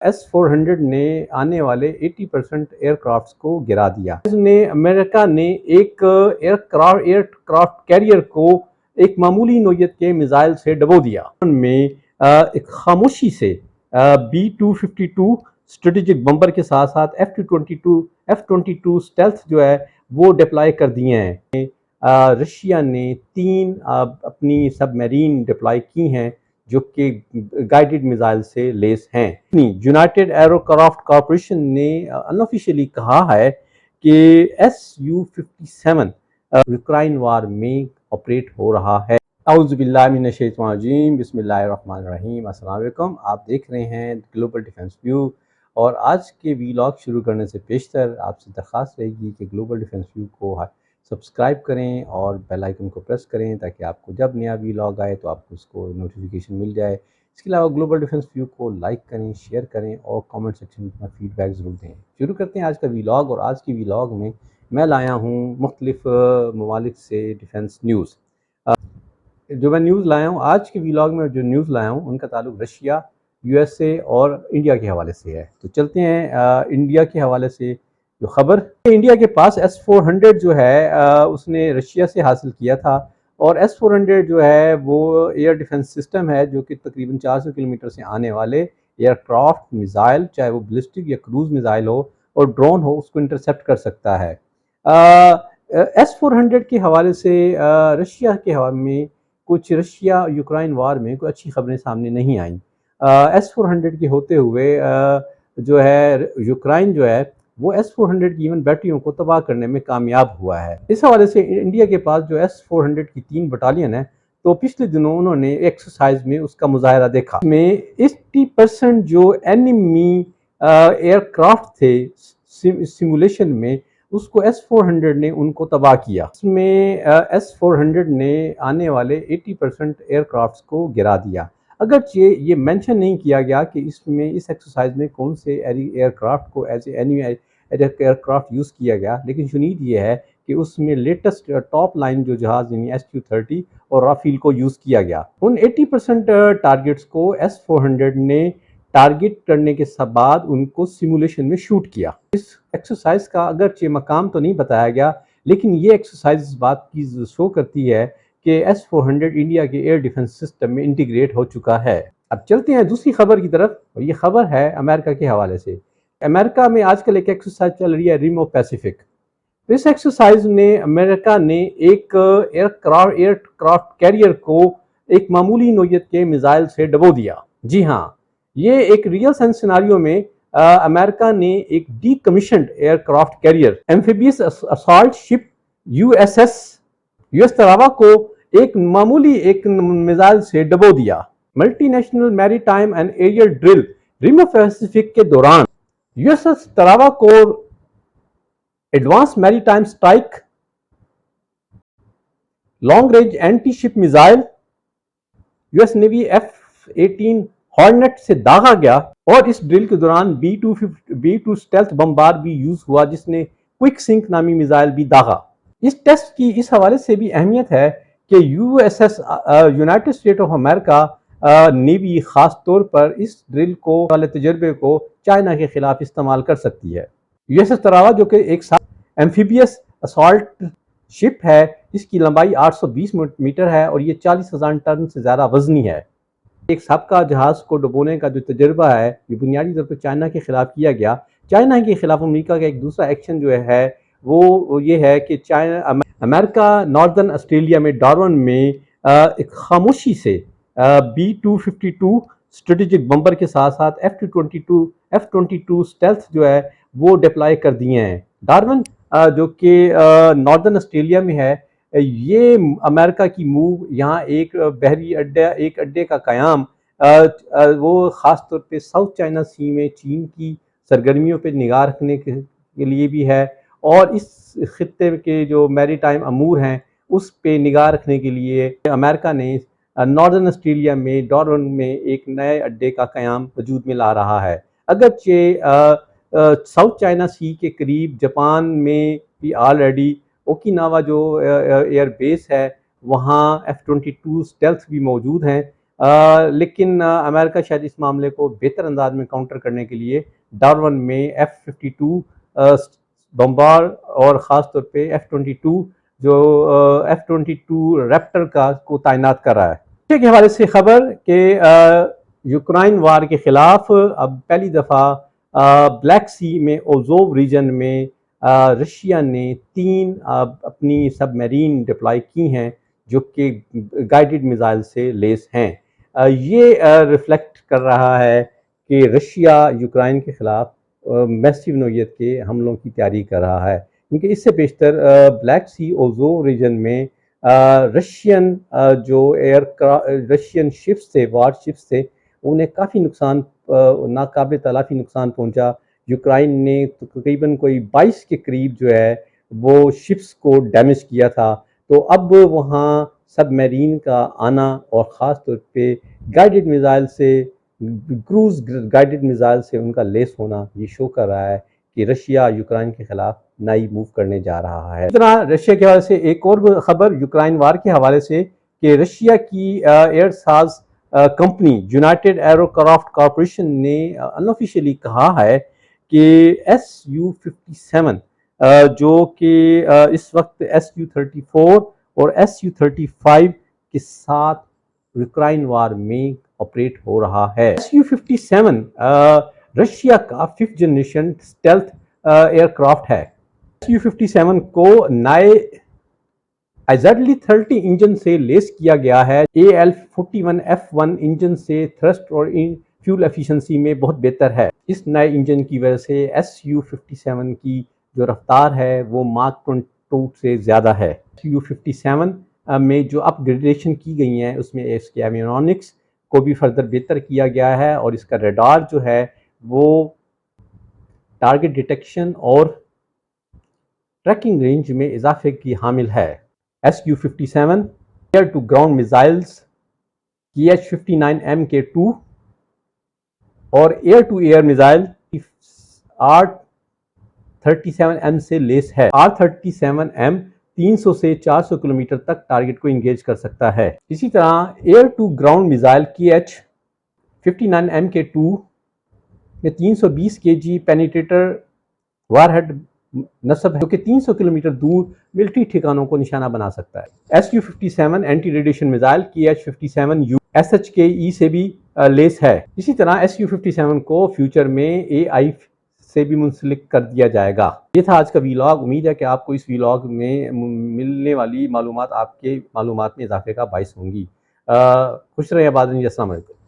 S-400 نے آنے والے 80% ایئر کرافٹس کو گرا دیا۔ امریکہ نے ایک ایئر کرافٹ کیریئر کو ایک معمولی نوعیت کے میزائل سے ڈبو دیا۔ میں ایک خاموشی سے B-252 اسٹریٹجک بمبر کے ساتھ ساتھ F-22 اسٹیلتھ جو ہے وہ ڈپلائی کر دیے ہیں۔ رشیا نے 3 اپنی سب میرین ڈپلائی کی ہیں جو کہ گائیڈڈ میزائل سے لیس ہیں۔ یونائٹڈ ایرو کرافٹ کارپوریشن نے انآفیشیلی کہا ہے کہ Su-57 یوکرائن وار میں آپریٹ ہو رہا ہے۔ اعوذ باللہ من الشیطان الرجیم، بسم اللہ الرحمن الرحیم۔ السلام علیکم، آپ دیکھ رہے ہیں گلوبل ڈیفنس ویو، اور آج کے ویلاگ شروع کرنے سے پیشتر آپ سے درخواست رہے گی کہ گلوبل ڈیفنس ویو کو سبسکرائب کریں اور بیل آئیکن کو پریس کریں تاکہ آپ کو جب نیا ویلاگ آئے تو آپ کو اس کو نوٹیفیکیشن مل جائے۔ اس کے علاوہ گلوبل ڈیفنس ویو کو لائک کریں، شیئر کریں اور کامنٹ سیکشن میں اپنا فیڈ بیک ضرور دیں۔ شروع کرتے ہیں آج کا ویلاگ، اور آج کی ویلاگ میں لایا ہوں مختلف ممالک سے ڈیفنس نیوز۔ جو میں نیوز لایا ہوں آج کے ویلاگ میں، جو نیوز لایا ہوں ان کا تعلق رشیا، USA اور انڈیا کے حوالے سے ہے۔ تو چلتے ہیں انڈیا کے حوالے سے جو خبر، انڈیا کے پاس S-400 جو ہے اس نے رشیا سے حاصل کیا تھا، اور S-400 جو ہے وہ ایئر ڈیفنس سسٹم ہے جو کہ تقریباً 400 کلومیٹر سے آنے والے ایئر کرافٹ میزائل، چاہے وہ بلسٹک یا کروز میزائل ہو اور ڈرون ہو، اس کو انٹرسیپٹ کر سکتا ہے۔ S-400 کے حوالے سے رشیا کے حوالے میں کچھ رشیا یوکرائن وار میں کوئی اچھی خبریں سامنے نہیں آئیں۔ S-400 کے ہوتے ہوئے جو ہے یوکرائن جو ہے وہ S-400 کی ایون بیٹریوں کو تباہ کرنے میں کامیاب ہوا ہے۔ اس حوالے سے انڈیا کے پاس جو S-400 کی 3 بٹالین ہے، تو پچھلے دنوں انہوں نے ایکسرسائز میں اس کا مظاہرہ دیکھا۔ اس میں 80% جو اینیمی ایئر کرافٹ تھے سیمولیشن میں، اس کو S-400 نے ان کو تباہ کیا۔ اس میں S-400 نے آنے والے 80% ایئر کرافٹس کو گرا دیا۔ اگرچہ یہ مینشن نہیں کیا گیا کہ اس ایکسرسائز میں کون سے ایئر کرافٹ کو as a enemy aircraft use کیا گیا، لیکن شنید یہ ہے کہ اس میں لیٹسٹ ٹاپ لائن جو جہاز یعنی Su-30 اور رافیل کو یوز کیا گیا۔ ان 80% ٹارگٹس کو S-400 نے ٹارگٹ کرنے کے بعد ان کو سیمولیشن میں شوٹ کیا۔ اس ایکسرسائز کا اگرچہ مقام تو نہیں بتایا گیا، لیکن یہ ایکسرسائز اس بات کی شو کرتی ہے کہ S-400 انڈیا کے ایئر ڈیفنس سسٹم میں انٹیگریٹ ہو چکا ہے۔ اب چلتے ہیں دوسری خبر کی طرف، اور یہ خبر ہے امریکہ کے حوالے سے۔ امریکہ میں آج کل ایک ایکسرسائز چل رہی ہے ریم آف پیسیفک۔ اس ایکسرسائز نے امریکہ نے ایک ایئر کرافٹ کیریئر کو ایک معمولی نوعیت کے میزائل سے ڈبو دیا۔ جی ہاں، یہ ایک ریئل سینس سیناریو میں امریکہ نے ایک decommissioned aircraft carrier amphibious assault ship US Tarawa کو ایک معمولی میزائل سے ڈبو دیا۔ Multinational maritime and aerial drill Rim of Pacific کے دوران USS تراوا کو advance maritime strike long range anti ship missile US Navy F-18 Hornet سے داغا گیا، اور اس ڈرل کے دوران B-2 اسٹیلتھ بمبار بھی یوز ہوا جس نے کوئک سنک نامی میزائل بھی داغا۔ اس ٹیسٹ کی اس حوالے سے بھی اہمیت ہے کہ USS United state of America navy خاص طور پر اس ڈرل کو والے تجربے کو چائنا کے خلاف استعمال کر سکتی ہے۔ USS تراوا جو کہ ایک ایمفیبیس اسالٹ شپ ہے، اس کی لمبائی 820 میٹر ہے اور یہ 40,000 ٹن سے زیادہ وزنی ہے۔ ایک سابقہ جہاز کو ڈبونے کا جو تجربہ ہے یہ بنیادی طور پر چائنا کے خلاف کیا گیا۔ چائنا کے خلاف امریکہ کا ایک دوسرا ایکشن جو ہے وہ یہ ہے کہ امریکہ ناردرن آسٹریلیا میں ڈارون میں ایک خاموشی سے B-252 اسٹریٹجک بمبر کے ساتھ ساتھ F-22 اسٹیلتھ جو ہے وہ ڈپلائی کر دیے ہیں۔ ڈارون جو کہ ناردرن آسٹریلیا میں ہے، یہ امریکہ کی موو یہاں ایک بحری اڈے کا قیام وہ خاص طور پہ ساؤتھ چائنا سی میں چین کی سرگرمیوں پہ نگاہ رکھنے کے لیے بھی ہے، اور اس خطے کے جو میری ٹائم امور ہیں اس پہ نگاہ رکھنے کے لیے امریکہ نے ناردرن آسٹریلیا میں ڈارون میں ایک نئے اڈے کا قیام وجود میں لا رہا ہے۔ اگرچہ ساؤتھ چائنا سی کے قریب جاپان میں بھی آلریڈی اوکیناوا جو ایئر بیس ہے وہاں F-22 اسٹیلتھ بھی موجود ہیں، لیکن امریکہ شاید اس معاملے کو بہتر انداز میں کاؤنٹر کرنے کے لیے ڈارون میں F-52 بمبار اور خاص طور پہ F-22 جو F-22 ریپٹر کو تعینات کر رہا ہے۔ رشیا کے حوالے سے خبر کہ یوکرائن وار کے خلاف اب پہلی دفعہ بلیک سی میں اوزوو ریجن میں رشیا نے 3 اپنی سب میرین ڈپلائی کی ہیں جو کہ گائیڈڈ میزائل سے لیس ہیں۔ یہ ریفلیکٹ کر رہا ہے کہ رشیا یوکرائن کے خلاف میسیو نوعیت کے حملوں کی تیاری کر رہا ہے، کیونکہ اس سے بیشتر بلیک سی اوزوو ریجن میں رشین رشین شپس تھے، وار شپس تھے، انہیں کافی نقصان، ناقابل تلافی نقصان پہنچا۔ یوکرائن نے تقریباً کوئی 22 کے قریب جو ہے وہ شپس کو ڈیمیج کیا تھا۔ تو اب وہاں سب میرین کا آنا اور خاص طور پہ گائیڈڈ میزائل سے، کروز گائیڈڈ میزائل سے ان کا لیس ہونا، یہ شو کر رہا ہے کہ رشیا یوکرائن کے خلاف نئی موو کرنے جا رہا ہے۔ اس طرح رشیا کے حوالے سے ایک اور خبر یوکرائن وار کے حوالے سے کہ رشیا کی ایئر ساز company United arrow craft corporation نے انآفیشیلی کہا ہے کہ Su-57 جو کہ اس وقت Su-34 اور Su-35 کے ساتھ یوکرائن وار میں آپریٹ ہو رہا ہے۔ Su-57 رشیا کا 5th generation stealth year craft ہے۔ Su-57 کو نئے ZL-30 انجن سے لیس کیا گیا ہے۔ AL-41F1 انجن سے تھرسٹ اور فیول ایفیشنسی میں بہت بہتر ہے۔ اس نئے انجن کی وجہ سے Su-57 کی جو رفتار ہے وہ ماک 22 سے زیادہ ہے۔ Su-57 میں جو اپ گریڈیشن کی گئی ہیں اس میں اس کے ایویونکس کو بھی فردر بہتر کیا گیا ہے، اور اس کا ریڈار جو ہے وہ ٹارگٹ ڈیٹیکشن اور ٹریکنگ رینج میں اضافے کی حامل ہے۔ Su-57 year to ground missiles Kh-59M K2 اور year to year missile R-37M سے لیس ہے۔ R-37M 300 سے 400 کلومیٹر تک ٹارگٹ کو انگیج کر سکتا ہے۔ اسی طرح year to ground missile Kh-59M K2 میں 320 kg پینیٹریٹر وار ہیڈ نصب ہے، جو کہ 300 کلومیٹر دور ملٹری ٹھکانوں کو نشانہ بنا سکتا ہے۔ Su-57 anti radiation missile Kh-57U SHKE سے بھی لیس ہے۔ اسی طرح Su-57 کو فیوچر میں AI سے بھی منسلک کر دیا جائے گا۔ یہ تھا آج کا ویلاگ۔ امید ہے کہ آپ کو اس ویلاگ میں ملنے والی معلومات آپ کے معلومات میں اضافے کا باعث ہوں گی۔ خوش رہیں، آباد رہیں، السلام علیکم۔